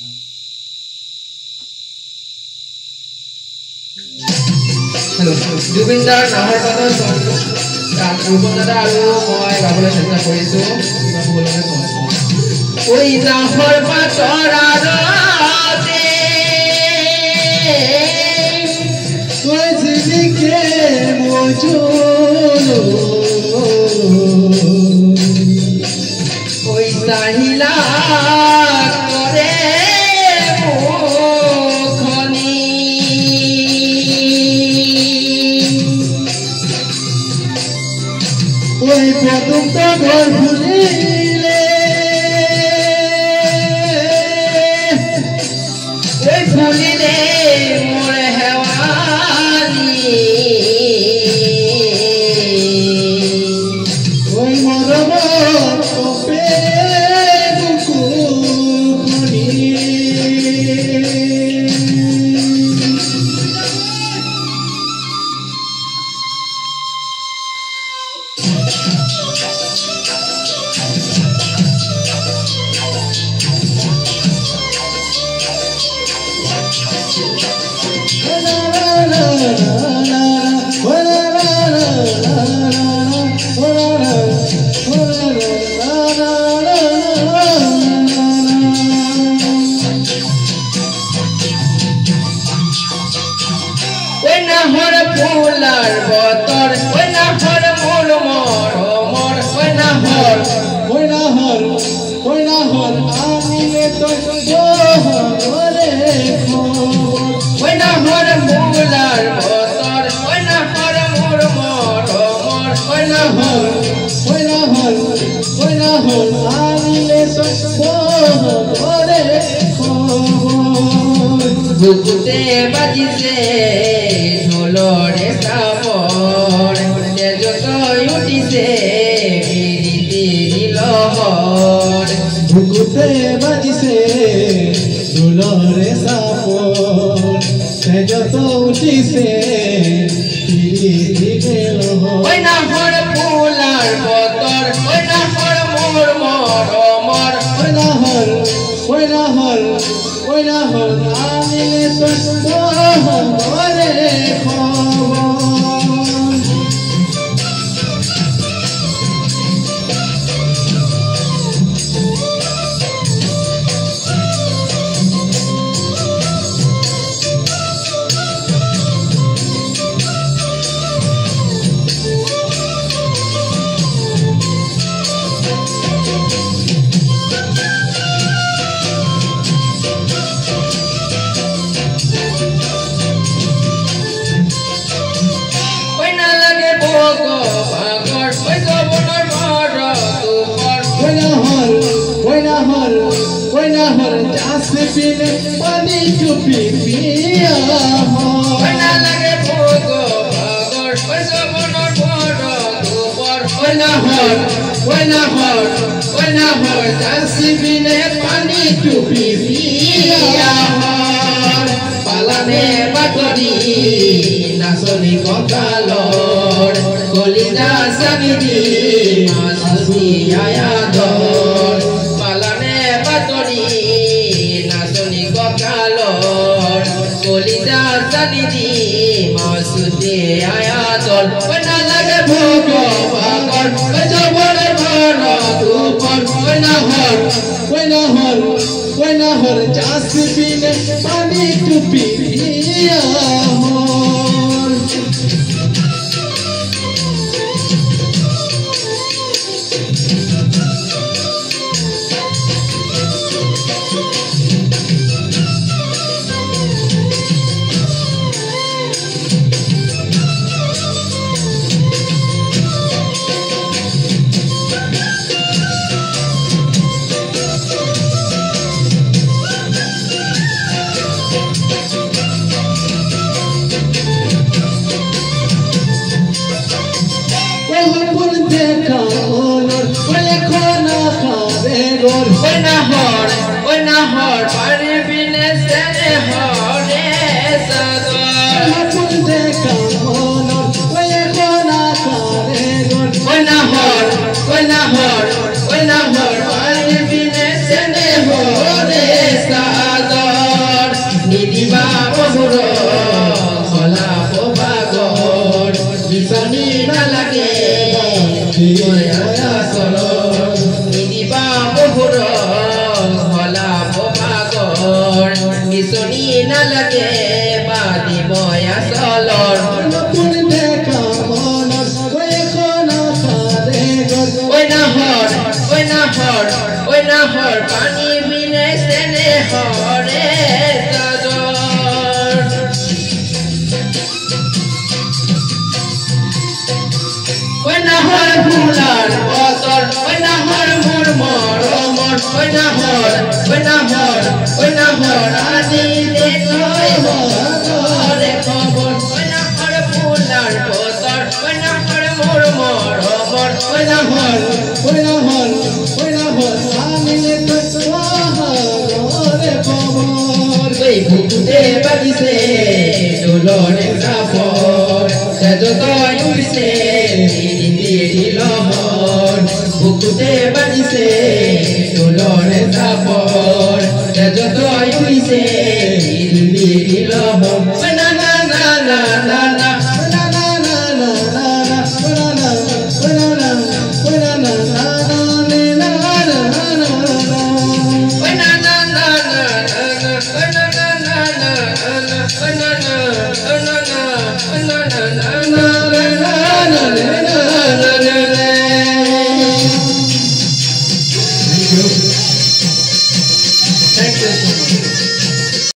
hello जुबिनदार Nahar पाতৰ সংগীত তাত ৰূপদাদা আৰু মই গাবলৈ চেষ্টা কৰিছো কিবা ভুলনে কোৱা ওই নাহৰ পাতৰ আৰতে ওই জিলিকে মজুলো ওই সাহিলা করে মুখনি ওই পদুম ঘর ফুলিলে ওই ফুলিলে মোর হেওয়ালি ওই মরম কপে বুকুনি নাহর ফুলার বতর ওই নাহর মোর মর ওই নাহর আনিলে তো ওরে ওই নাহর ফুলার বতর ওই নাহর মোর মর ওই নাহর আনিলে তো ওরে বুকুতে বাজিছে ঢোলরে সাবর তেজত উঠিছে পিরিতির লহর বুকুতে বাজিছে ঢোলরে সাবর তেজত উঠিছে পিরিতির লহর ওই নাহর ফুলার বতর ওই নাহর মোর মর ওই নাহর আনিলে তো ওরে ওই নাহর চাষে পিলে পানি চুপি পিয়া ওই না লাগে ভোগ ভাগর ওই সবনর বড় দুপর ওই নাহর চাষে পিলে পানি চুপি পিয়া পালানে বাটরি নাচনি কঁকালৰ কলিজা সানিদি মাছি আয়াদৰ পালানে বাটৰি নাচনি কঁকালৰ কলিজা সানিদি মাছুতে আয়াদর ওই না লাগে ভোগ ভাগর ওই জবরের বড় দুপর ওই নাহর চাষ পিলে পানি টুপি পিয়া ওই নাহর পানি বিনে সেনে হরে সাদর ওই নাহর পানি বিনে সেনে হরে সাদর হরে চাদর ওই নাহর ফুলার বতর ওই নাহর মোর মরমর ওই নাহর আনিলে কই হরে খবর ওই নাহর ফুলার বতর ওই নাহর মোর মরমর ওই নাহর আনিলে কই হরে খবর ওই বুকুতে বাজিছে দোলনে কাপড় যত উইছে লহর বুকুতে বাজিছে দোলনে কাপড় যত উইছে লহর না না না না